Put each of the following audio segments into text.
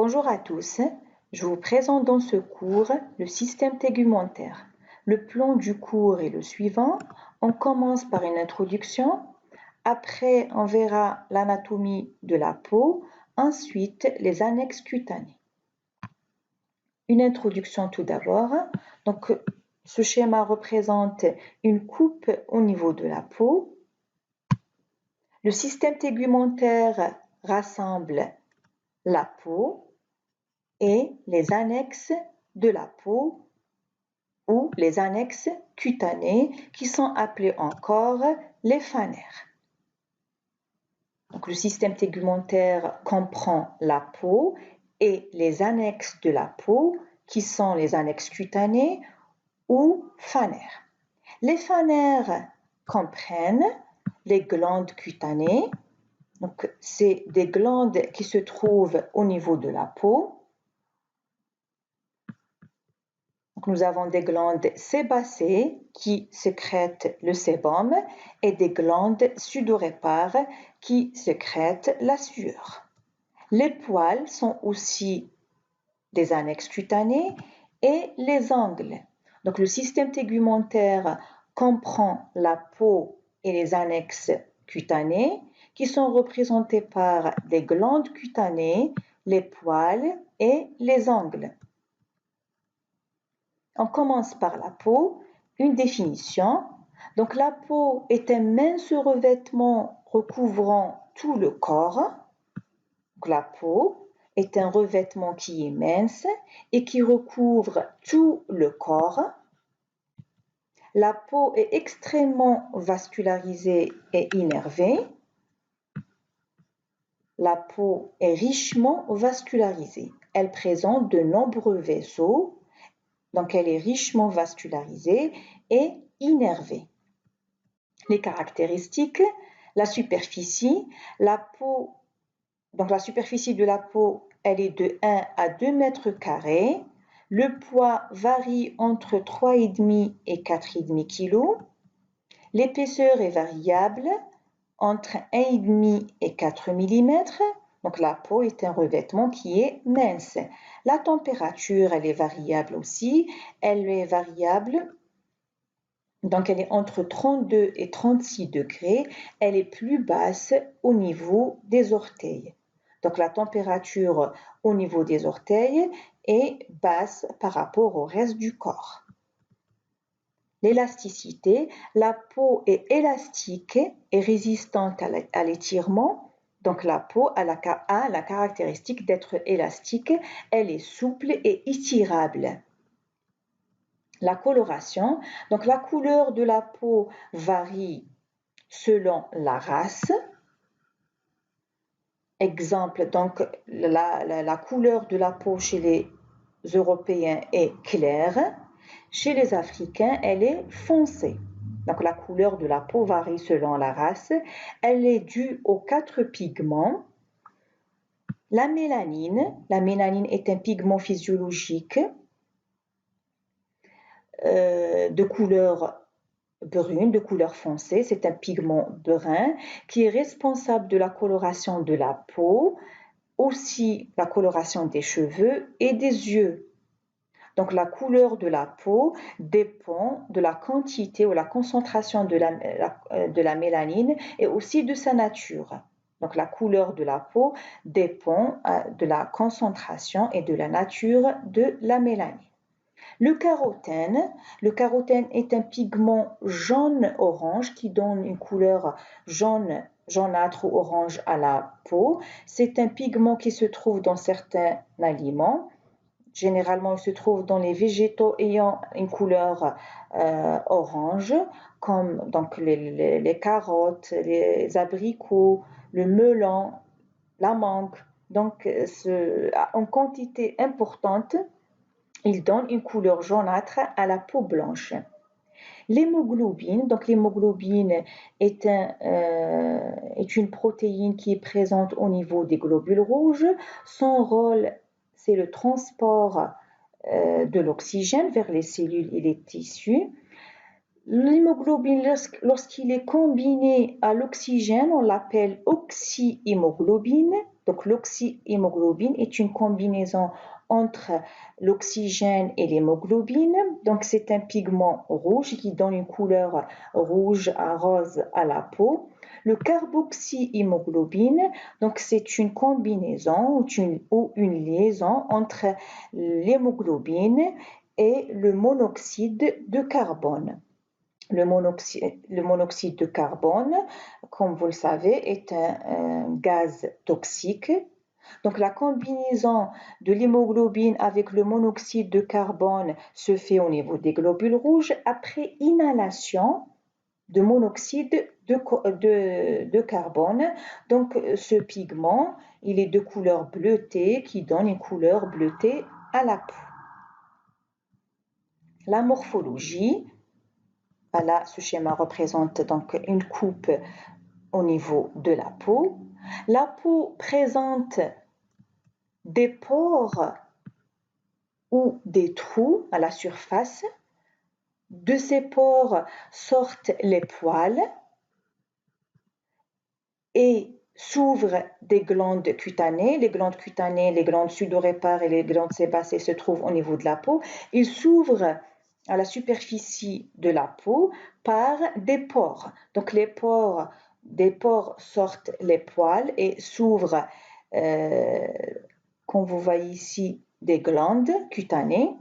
Bonjour à tous, je vous présente dans ce cours le système tégumentaire. Le plan du cours est le suivant. On commence par une introduction, après on verra l'anatomie de la peau, ensuite les annexes cutanées. Une introduction tout d'abord. Donc, ce schéma représente une coupe au niveau de la peau. Le système tégumentaire rassemble la peau et les annexes de la peau ou les annexes cutanées qui sont appelées encore les phanères. Donc, le système tégumentaire comprend la peau et les annexes de la peau qui sont les annexes cutanées ou phanères. Les phanères comprennent les glandes cutanées. Donc, c'est des glandes qui se trouvent au niveau de la peau. Donc, nous avons des glandes sébacées qui sécrètent le sébum et des glandes sudorépares qui sécrètent la sueur. Les poils sont aussi des annexes cutanées et les angles. Donc, le système tégumentaire comprend la peau et les annexes cutanées qui sont représentées par des glandes cutanées, les poils et les angles. On commence par la peau. Une définition. Donc, la peau est un mince revêtement recouvrant tout le corps. Donc, la peau est un revêtement qui est mince et qui recouvre tout le corps. La peau est extrêmement vascularisée et innervée. La peau est richement vascularisée. Elle présente de nombreux vaisseaux. Donc, elle est richement vascularisée et innervée. Les caractéristiques, la superficie, la peau, donc la superficie de la peau, elle est de 1 à 2 mètres carrés. Le poids varie entre 3,5 et 4,5 kg. L'épaisseur est variable entre 1,5 et 4 mm. Donc, la peau est un revêtement qui est mince. La température, elle est variable aussi. Elle est variable, donc elle est entre 32 et 36 degrés. Elle est plus basse au niveau des orteils. Donc, la température au niveau des orteils est basse par rapport au reste du corps. L'élasticité, la peau est élastique et résistante à l'étirement. Donc, la peau a la caractéristique d'être élastique, elle est souple et étirable. La coloration, donc la couleur de la peau varie selon la race. Exemple, donc la couleur de la peau chez les Européens est claire. Chez les Africains, elle est foncée. Donc, la couleur de la peau varie selon la race. Elle est due aux 4 pigments. La mélanine est un pigment physiologique de couleur brune, de couleur foncée. C'est un pigment brun qui est responsable de la coloration de la peau, aussi la coloration des cheveux et des yeux. Donc, la couleur de la peau dépend de la quantité ou la concentration de la mélanine et aussi de sa nature. Donc, la couleur de la peau dépend de la concentration et de la nature de la mélanine. Le carotène est un pigment jaune-orange qui donne une couleur jaunâtre ou orange à la peau. C'est un pigment qui se trouve dans certains aliments. Généralement, il se trouve dans les végétaux ayant une couleur orange, comme donc les carottes, les abricots, le melon, la mangue. Donc, en quantité importante, il donne une couleur jaunâtre à la peau blanche. L'hémoglobine, donc l'hémoglobine est une protéine qui est présente au niveau des globules rouges. Son rôle, c'est le transport de l'oxygène vers les cellules et les tissus. L'hémoglobine, lorsqu'il est combiné à l'oxygène, on l'appelle oxyhémoglobine. Donc l'oxyhémoglobine est une combinaison entre l'oxygène et l'hémoglobine. Donc c'est un pigment rouge qui donne une couleur rouge à rose à la peau. Le carboxyhémoglobine, donc c'est une combinaison ou une liaison entre l'hémoglobine et le monoxyde de carbone. Le monoxyde de carbone, comme vous le savez, est un gaz toxique. Donc la combinaison de l'hémoglobine avec le monoxyde de carbone se fait au niveau des globules rouges après inhalation de monoxyde de carbone. Donc ce pigment, il est de couleur bleutée qui donne une couleur bleutée à la peau. La morphologie. Voilà, ce schéma représente donc une coupe au niveau de la peau. La peau présente des pores ou des trous à la surface. De ces pores sortent les poils et s'ouvrent des glandes cutanées. Les glandes cutanées, les glandes sudorépares et les glandes sébacées se trouvent au niveau de la peau. Ils s'ouvrent à la superficie de la peau par des pores. Donc des pores sortent les poils et s'ouvrent, comme vous voyez ici, des glandes cutanées.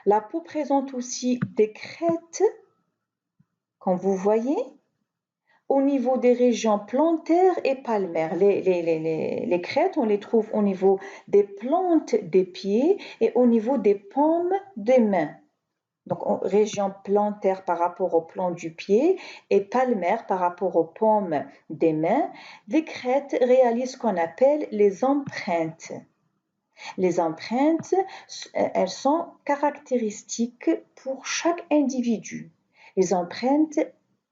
La peau présente aussi des crêtes, comme vous voyez, au niveau des régions plantaires et palmaires. Les crêtes, on les trouve au niveau des plantes des pieds et au niveau des paumes des mains. Donc, région plantaire par rapport aux plans du pied et palmaire par rapport aux paumes des mains. Les crêtes réalisent ce qu'on appelle les empreintes. Les empreintes, elles sont caractéristiques pour chaque individu. Les empreintes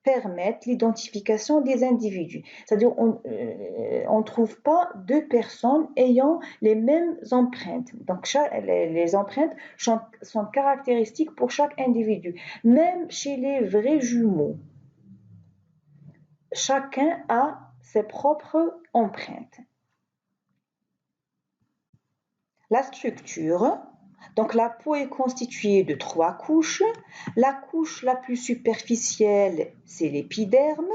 permettent l'identification des individus. C'est-à-dire on ne trouve pas deux personnes ayant les mêmes empreintes. Donc les empreintes sont caractéristiques pour chaque individu. Même chez les vrais jumeaux, chacun a ses propres empreintes. La structure. Donc la peau est constituée de 3 couches. La couche la plus superficielle, c'est l'épiderme.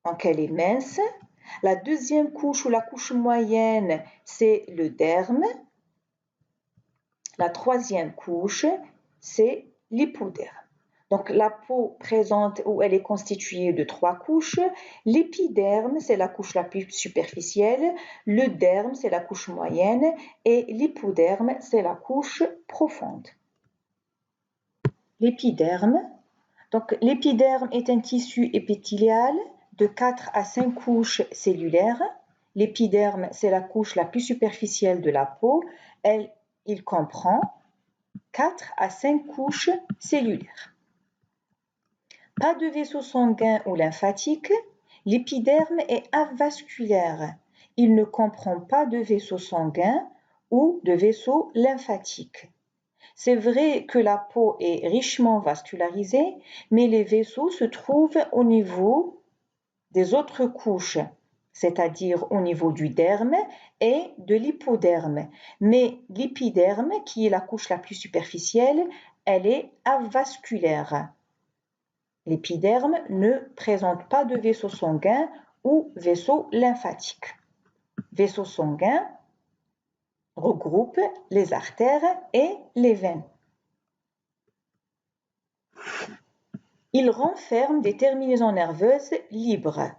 Donc elle est mince. La deuxième couche ou la couche moyenne, c'est le derme. La troisième couche, c'est l'hypoderme. Donc la peau présente ou elle est constituée de 3 couches. L'épiderme, c'est la couche la plus superficielle. Le derme, c'est la couche moyenne. Et l'hypoderme, c'est la couche profonde. L'épiderme. Donc l'épiderme est un tissu épithélial de 4 à 5 couches cellulaires. L'épiderme, c'est la couche la plus superficielle de la peau. Il comprend 4 à 5 couches cellulaires. Pas de vaisseau sanguin ou lymphatique, l'épiderme est avasculaire. Il ne comprend pas de vaisseau sanguin ou de vaisseau lymphatique. C'est vrai que la peau est richement vascularisée, mais les vaisseaux se trouvent au niveau des autres couches, c'est-à-dire au niveau du derme et de l'hypoderme. Mais l'épiderme, qui est la couche la plus superficielle, elle est avasculaire. L'épiderme ne présente pas de vaisseau sanguin ou vaisseau lymphatique. Vaisseau sanguin regroupe les artères et les veines. Il renferme des terminaisons nerveuses libres.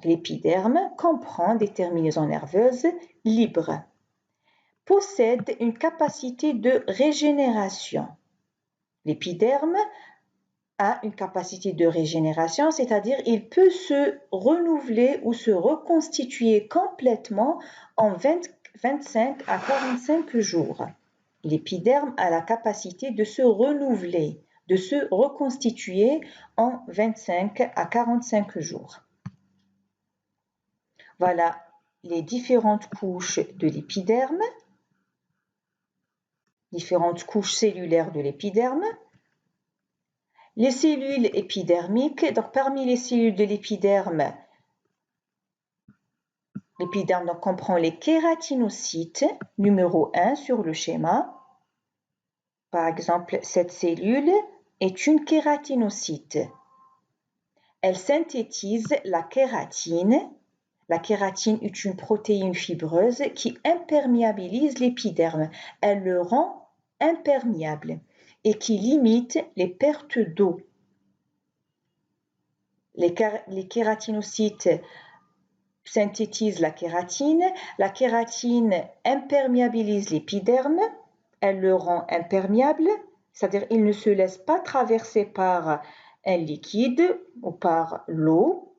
L'épiderme comprend des terminaisons nerveuses libres. Possède une capacité de régénération. L'épiderme a une capacité de régénération, c'est-à-dire il peut se renouveler ou se reconstituer complètement en 25 à 45 jours. L'épiderme a la capacité de se renouveler, de se reconstituer en 25 à 45 jours. Voilà les différentes couches de l'épiderme, différentes couches cellulaires de l'épiderme. Les cellules épidermiques, donc parmi les cellules de l'épiderme, L'épiderme donc, comprend les kératinocytes, numéro 1 sur le schéma. Par exemple, cette cellule est une kératinocyte. Elle synthétise la kératine. La kératine est une protéine fibreuse qui imperméabilise l'épiderme. Elle le rend imperméable et qui limite les pertes d'eau. Les kératinocytes synthétisent la kératine imperméabilise l'épiderme, elle le rend imperméable, c'est-à-dire il ne se laisse pas traverser par un liquide ou par l'eau.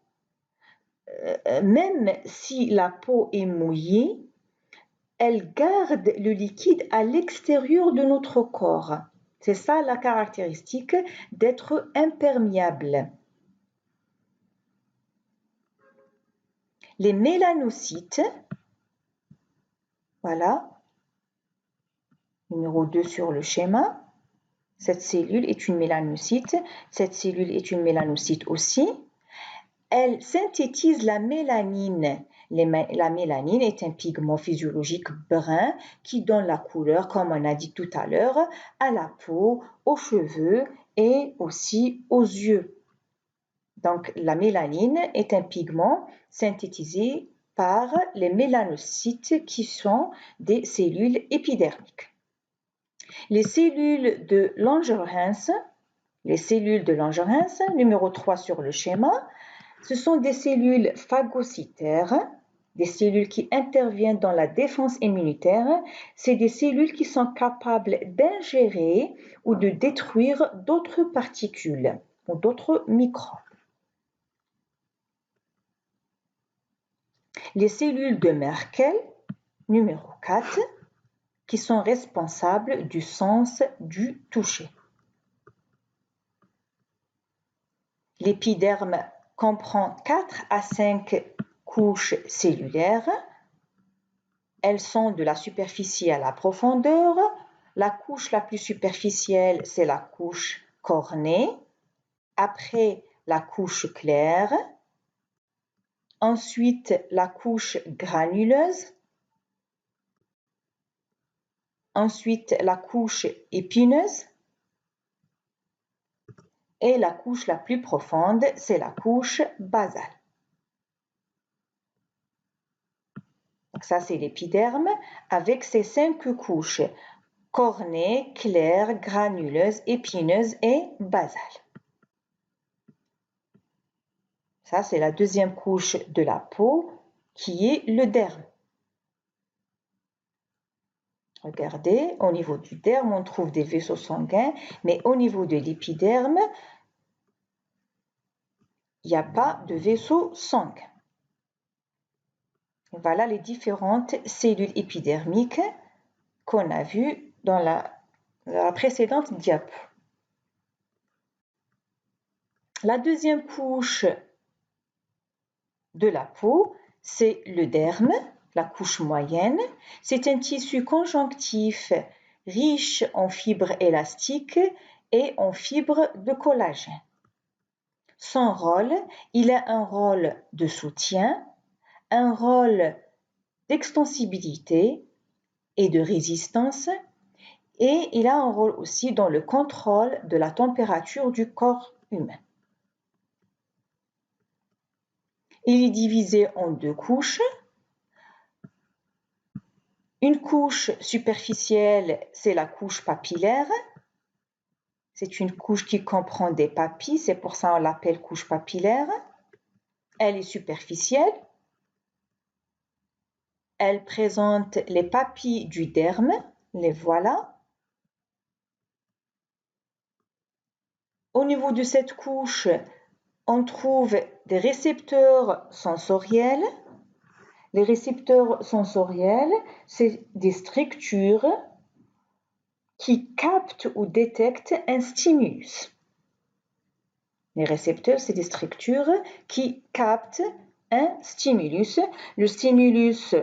Même si la peau est mouillée, elle garde le liquide à l'extérieur de notre corps. C'est ça la caractéristique d'être imperméable. Les mélanocytes, voilà, numéro 2 sur le schéma. Cette cellule est une mélanocyte. Cette cellule est une mélanocyte aussi. Elle synthétise la mélanine. La mélanine est un pigment physiologique brun qui donne la couleur, comme on a dit tout à l'heure, à la peau, aux cheveux et aussi aux yeux. Donc, la mélanine est un pigment synthétisé par les mélanocytes qui sont des cellules épidermiques. Les cellules de Langerhans, numéro 3 sur le schéma, ce sont des cellules phagocytaires, des cellules qui interviennent dans la défense immunitaire. C'est des cellules qui sont capables d'ingérer ou de détruire d'autres particules ou d'autres microbes. Les cellules de Merkel, numéro 4, qui sont responsables du sens du toucher. L'épiderme comprend 4 à 5 couches cellulaires. Elles sont de la superficie à la profondeur. La couche la plus superficielle, c'est la couche cornée. Après, la couche claire. Ensuite, la couche granuleuse. Ensuite, la couche épineuse. Et la couche la plus profonde, c'est la couche basale. Donc ça, c'est l'épiderme avec ses 5 couches, cornée, claire, granuleuse, épineuse et basale. Ça, c'est la deuxième couche de la peau qui est le derme. Regardez, au niveau du derme, on trouve des vaisseaux sanguins, mais au niveau de l'épiderme, il n'y a pas de vaisseaux sanguins. Voilà les différentes cellules épidermiques qu'on a vues dans la précédente diapo. La deuxième couche de la peau, c'est le derme, la couche moyenne. C'est un tissu conjonctif riche en fibres élastiques et en fibres de collagène. Son rôle, il a un rôle de soutien, un rôle d'extensibilité et de résistance, et il a un rôle aussi dans le contrôle de la température du corps humain. Il est divisé en 2 couches. Une couche superficielle, c'est la couche papillaire. C'est une couche qui comprend des papilles, c'est pour ça qu'on l'appelle couche papillaire. Elle est superficielle. Elle présente les papilles du derme, les voilà. Au niveau de cette couche, on trouve des récepteurs sensoriels. Les récepteurs sensoriels, c'est des structures qui captent ou détectent un stimulus. Les récepteurs, c'est des structures qui captent un stimulus. Le stimulus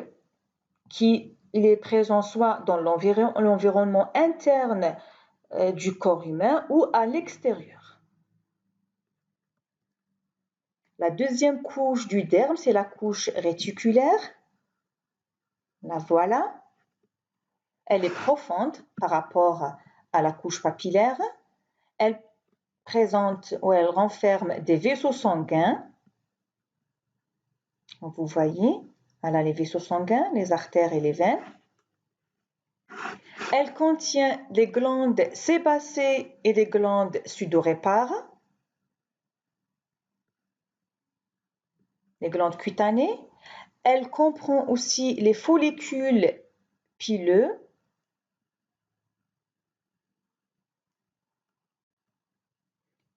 qui est présent soit dans l'environnement interne du corps humain ou à l'extérieur. La deuxième couche du derme, c'est la couche réticulaire. La voilà. Elle est profonde par rapport à la couche papillaire. Elle présente ou elle renferme des vaisseaux sanguins. Vous voyez, elle a les vaisseaux sanguins, les artères et les veines. Elle contient des glandes sébacées et des glandes sudorépares, les glandes cutanées. Elle comprend aussi les follicules pileux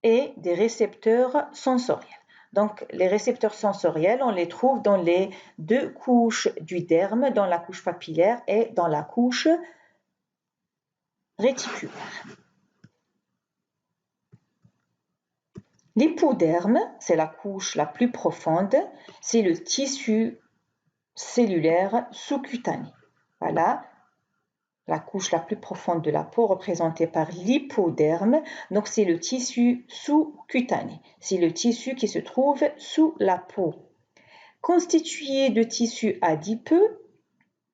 et des récepteurs sensoriels. Donc, les récepteurs sensoriels, on les trouve dans les deux couches du derme, dans la couche papillaire et dans la couche réticulaire. L'hypoderme, c'est la couche la plus profonde, c'est le tissu cellulaire sous-cutané. Voilà, la couche la plus profonde de la peau représentée par l'hypoderme. Donc, c'est le tissu sous-cutané. C'est le tissu qui se trouve sous la peau. Constitué de tissu adipeux,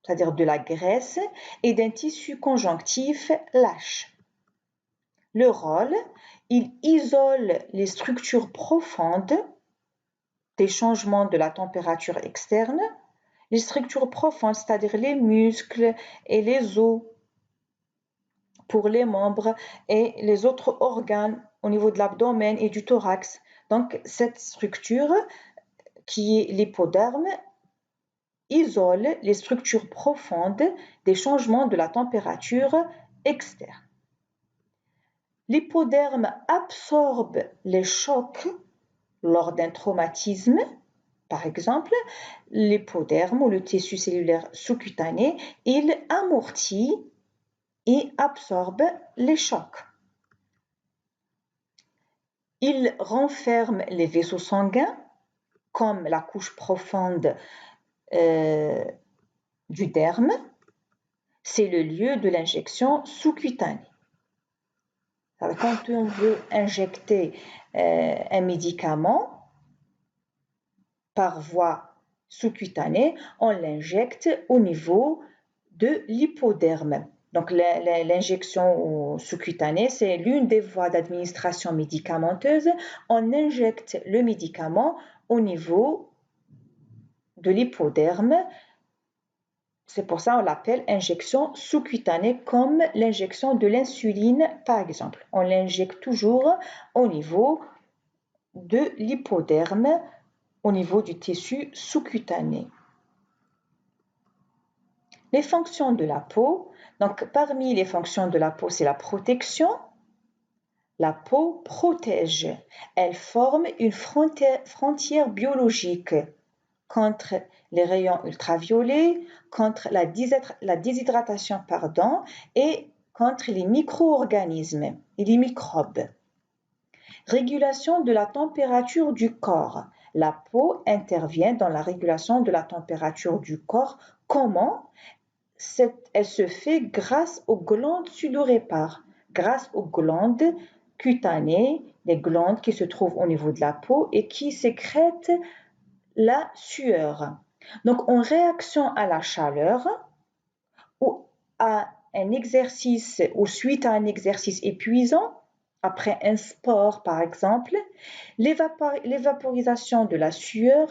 c'est-à-dire de la graisse, et d'un tissu conjonctif lâche. Le rôle, il isole les structures profondes des changements de la température externe. Les structures profondes, c'est-à-dire les muscles et les os pour les membres et les autres organes au niveau de l'abdomen et du thorax. Donc, cette structure, qui est l'hypoderme, isole les structures profondes des changements de la température externe. L'hypoderme absorbe les chocs lors d'un traumatisme. Par exemple, l'hypoderme ou le tissu cellulaire sous-cutané, il amortit et absorbe les chocs. Il renferme les vaisseaux sanguins, comme la couche profonde du derme. C'est le lieu de l'injection sous-cutanée. Quand on veut injecter un médicament par voie sous-cutanée, on l'injecte au niveau de l'hypoderme. Donc, l'injection sous-cutanée, c'est l'une des voies d'administration médicamenteuse. On injecte le médicament au niveau de l'hypoderme. C'est pour ça qu'on l'appelle injection sous-cutanée, comme l'injection de l'insuline, par exemple. On l'injecte toujours au niveau de l'hypoderme, au niveau du tissu sous-cutané. Les fonctions de la peau. Donc, parmi les fonctions de la peau, c'est la protection. La peau protège. Elle forme une frontière biologique contre les rayons ultraviolets, contre la déshydratation, et contre les micro-organismes et les microbes. Régulation de la température du corps. La peau intervient dans la régulation de la température du corps. Comment? Elle se fait grâce aux glandes sudorépares, grâce aux glandes cutanées, les glandes qui se trouvent au niveau de la peau et qui sécrètent la sueur. Donc, en réaction à la chaleur ou à un exercice ou suite à un exercice épuisant, après un sport par exemple, l'évaporisation de la sueur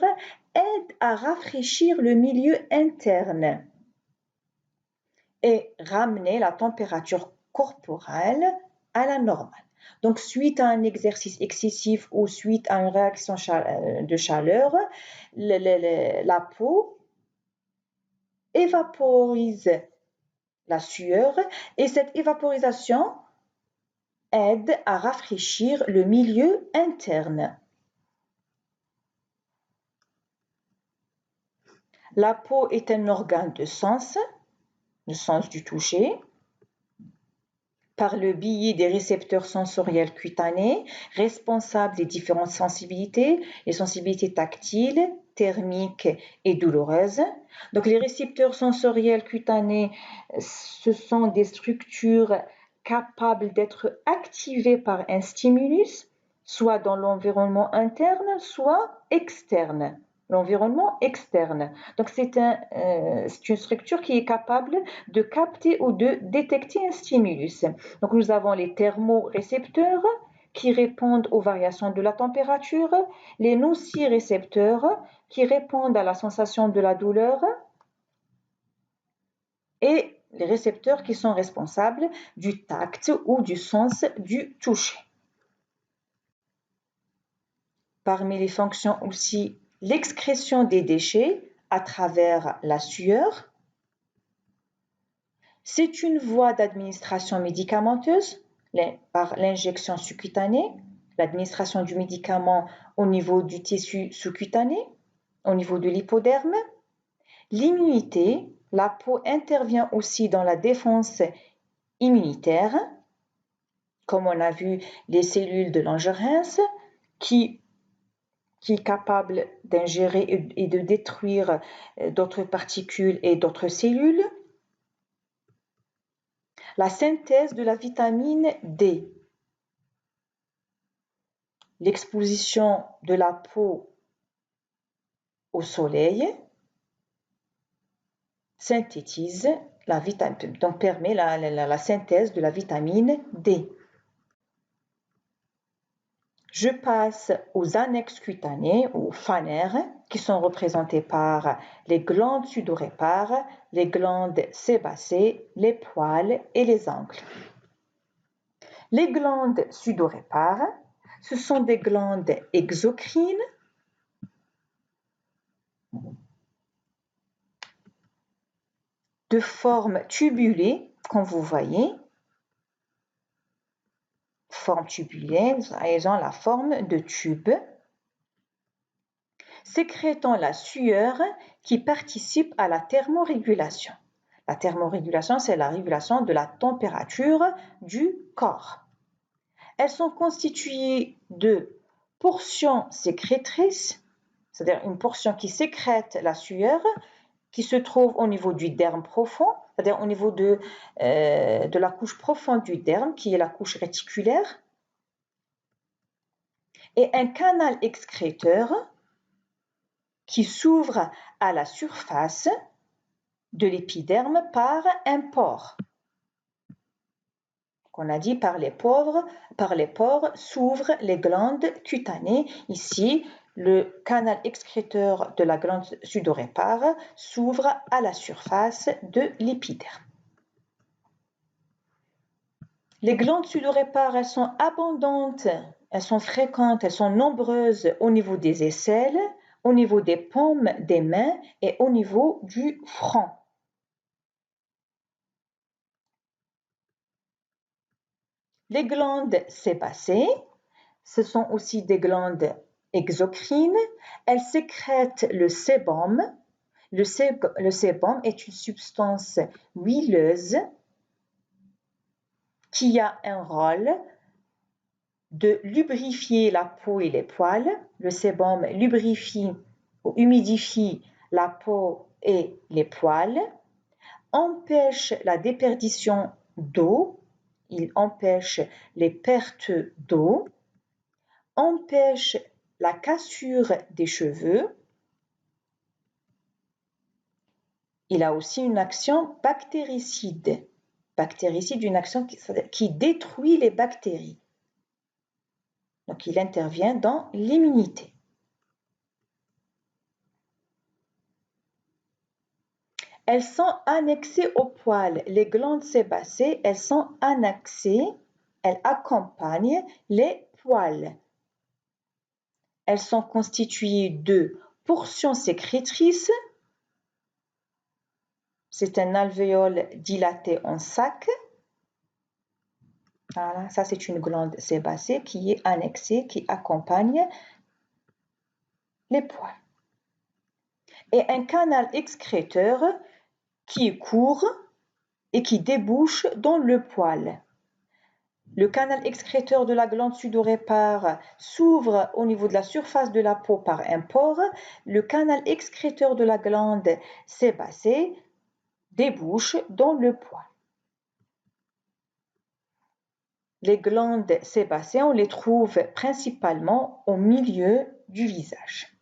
aide à rafraîchir le milieu interne et ramener la température corporelle à la normale. Donc, suite à un exercice excessif ou suite à une réaction de chaleur, la peau évaporise la sueur et cette évaporisation aide à rafraîchir le milieu interne. La peau est un organe de sens, le sens du toucher, par le biais des récepteurs sensoriels cutanés, responsables des différentes sensibilités, les sensibilités tactiles, thermiques et douloureuses. Donc, les récepteurs sensoriels cutanés, ce sont des structures capables d'être activées par un stimulus, soit dans l'environnement interne, soit externe. l'environnement externe. Donc c'est une structure qui est capable de capter ou de détecter un stimulus. Donc nous avons les thermorécepteurs qui répondent aux variations de la température, les nocicepteurs qui répondent à la sensation de la douleur et les récepteurs qui sont responsables du tact ou du sens du toucher. Parmi les fonctions aussi, l'excrétion des déchets à travers la sueur. C'est une voie d'administration médicamenteuse par l'injection sous-cutanée, l'administration du médicament au niveau du tissu sous-cutané, au niveau de l'hypoderme. L'immunité, la peau intervient aussi dans la défense immunitaire, comme on a vu les cellules de Langerhans qui est capable d'ingérer et de détruire d'autres particules et d'autres cellules. La synthèse de la vitamine D. L'exposition de la peau au soleil synthétise la vitamine, donc permet la synthèse de la vitamine D. Je passe aux annexes cutanées, ou phanères, qui sont représentées par les glandes sudorépares, les glandes sébacées, les poils et les angles. Les glandes sudorépares, ce sont des glandes exocrines de forme tubulée, comme vous voyez. Forme tubulée, elles ont la forme de tube, sécrétant la sueur qui participe à la thermorégulation. La thermorégulation, c'est la régulation de la température du corps. Elles sont constituées de portions sécrétrices, c'est-à-dire une portion qui sécrète la sueur, qui se trouve au niveau du derme profond, c'est-à-dire au niveau de la couche profonde du derme, qui est la couche réticulaire, et un canal excréteur qui s'ouvre à la surface de l'épiderme par un pore. On a dit par les pores s'ouvrent les glandes cutanées. Ici, le canal excréteur de la glande sudorépare s'ouvre à la surface de l'épiderme. Les glandes sudorépares, elles sont abondantes, elles sont fréquentes, elles sont nombreuses au niveau des aisselles, au niveau des paumes des mains et au niveau du front. Les glandes sébacées, ce sont aussi des glandes exocrines. Elles sécrètent le sébum. Le sébum est une substance huileuse qui a un rôle de lubrifier la peau et les poils. Le sébum lubrifie ou humidifie la peau et les poils, empêche la déperdition d'eau, il empêche les pertes d'eau, empêche la cassure des cheveux. Il a aussi une action bactéricide. Bactéricide, une action qui détruit les bactéries. Donc, il intervient dans l'immunité. Elles sont annexées aux poils. Les glandes sébacées, elles sont annexées, elles accompagnent les poils. Elles sont constituées de portions sécrétrices. C'est un alvéole dilaté en sac. Voilà, ça c'est une glande sébacée qui est annexée, qui accompagne les poils. Et un canal excréteur qui est court et qui débouche dans le poil. Le canal excréteur de la glande sudorépare s'ouvre au niveau de la surface de la peau par un pore. Le canal excréteur de la glande sébacée débouche dans le poil. Les glandes sébacées, on les trouve principalement au milieu du visage.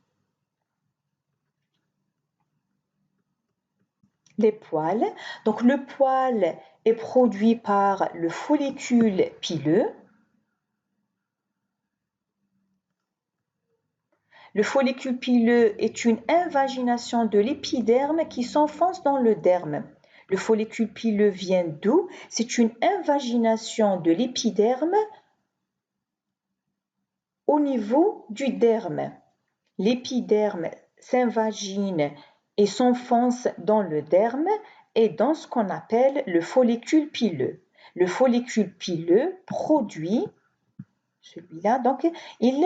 Les poils. Donc le poil est produit par le follicule pileux. Le follicule pileux est une invagination de l'épiderme qui s'enfonce dans le derme. Le follicule pileux vient d'où? C'est une invagination de l'épiderme au niveau du derme. L'épiderme s'invagine et s'enfonce dans le derme et dans ce qu'on appelle le follicule pileux. Le follicule pileux produit, celui-là, donc il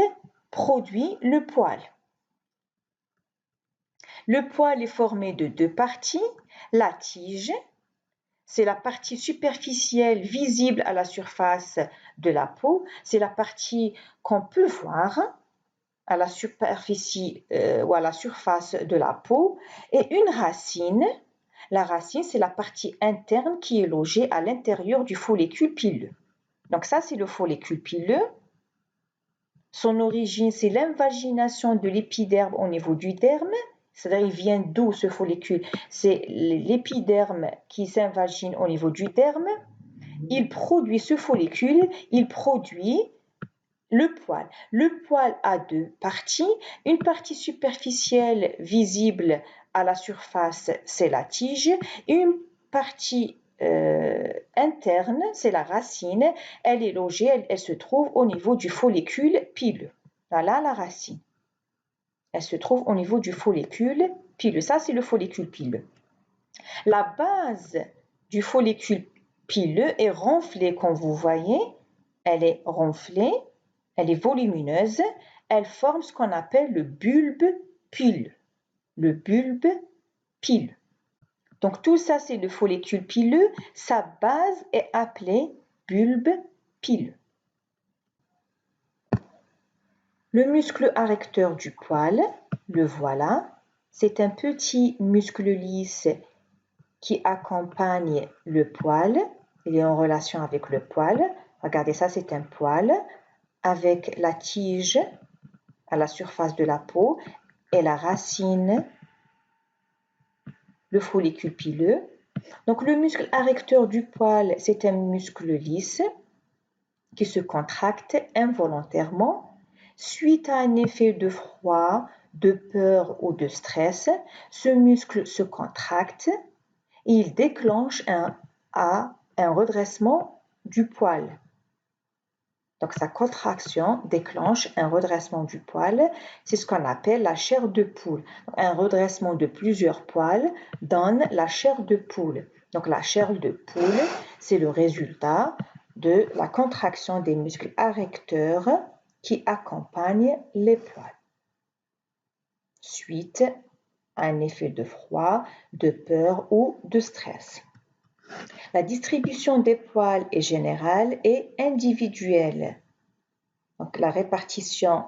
produit le poil. Le poil est formé de deux parties. La tige, c'est la partie superficielle visible à la surface de la peau. C'est la partie qu'on peut voir à la superficie ou à la surface de la peau. Et une racine, la racine, c'est la partie interne qui est logée à l'intérieur du follicule pileux. Donc ça, c'est le follicule pileux. Son origine, c'est l'invagination de l'épiderme au niveau du derme. C'est-à-dire, il vient d'où ce follicule? C'est l'épiderme qui s'invagine au niveau du derme. Il produit ce follicule, il produit le poil. Le poil a deux parties. Une partie superficielle visible à la surface, c'est la tige. Et une partie interne, c'est la racine. Elle est logée, elle se trouve au niveau du follicule pileux. Voilà la racine. Elle se trouve au niveau du follicule pileux. Ça, c'est le follicule pileux. La base du follicule pileux est renflée, comme vous voyez. Elle est renflée, elle est volumineuse. Elle forme ce qu'on appelle le bulbe pileux. Le bulbe pileux. Donc tout ça, c'est le follicule pileux. Sa base est appelée bulbe pileux. Le muscle arrecteur du poil, le voilà. C'est un petit muscle lisse qui accompagne le poil. Il est en relation avec le poil. Regardez ça, c'est un poil avec la tige à la surface de la peau et la racine, le follicule pileux. Donc le muscle arrecteur du poil, c'est un muscle lisse qui se contracte involontairement suite à un effet de froid, de peur ou de stress. Ce muscle se contracte et il déclenche un redressement du poil. Donc sa contraction déclenche un redressement du poil. C'est ce qu'on appelle la chair de poule. Un redressement de plusieurs poils donne la chair de poule. Donc la chair de poule, c'est le résultat de la contraction des muscles arrecteurs qui accompagnent les poils. Suite à un effet de froid, de peur ou de stress. La distribution des poils est générale et individuelle. Donc, la répartition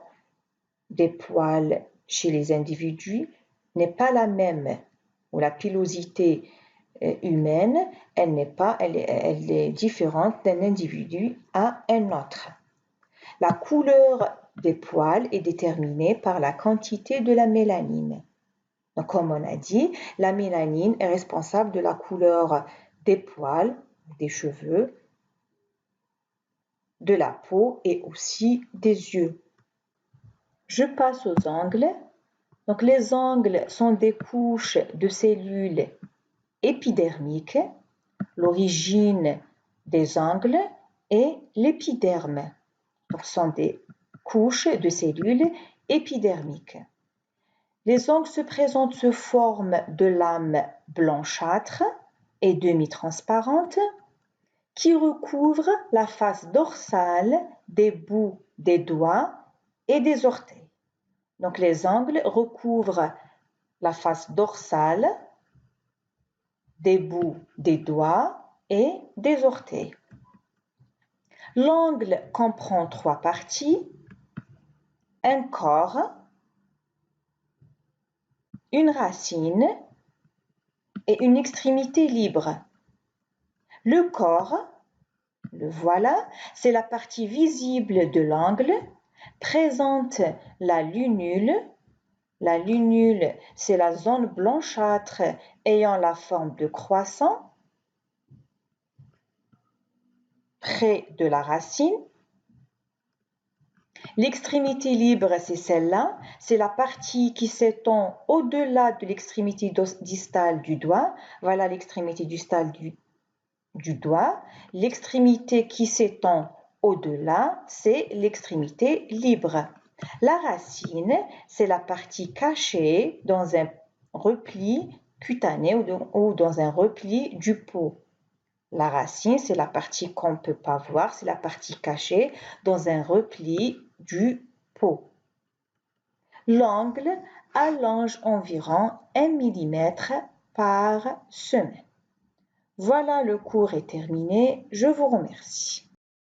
des poils chez les individus n'est pas la même. Ou la pilosité humaine, elle est différente d'un individu à un autre. La couleur des poils est déterminée par la quantité de la mélanine. Donc, comme on a dit, la mélanine est responsable de la couleur des poils, des cheveux, de la peau et aussi des yeux. Je passe aux angles. Donc, les angles sont des couches de cellules épidermiques. L'origine des angles est l'épiderme. Donc, ce sont des couches de cellules épidermiques. Les angles se présentent sous forme de lames blanchâtres et demi-transparentes qui recouvrent la face dorsale des bouts des doigts et des orteils. Donc les angles recouvrent la face dorsale des bouts des doigts et des orteils. L'angle comprend trois parties, un corps, une racine et une extrémité libre. Le corps, le voilà, c'est la partie visible de l'angle, présente la lunule, La lunule, c'est la zone blanchâtre ayant la forme de croissant près de la racine. L'extrémité libre, c'est celle-là, c'est la partie qui s'étend au-delà de l'extrémité distale du doigt. Voilà l'extrémité distale du doigt. L'extrémité qui s'étend au-delà, c'est l'extrémité libre. La racine, c'est la partie cachée dans un repli cutané ou dans un repli du peau. La racine, c'est la partie qu'on ne peut pas voir, c'est la partie cachée dans un repli du peau. L'angle allonge environ 1 mm par semaine. Voilà, le cours est terminé. Je vous remercie.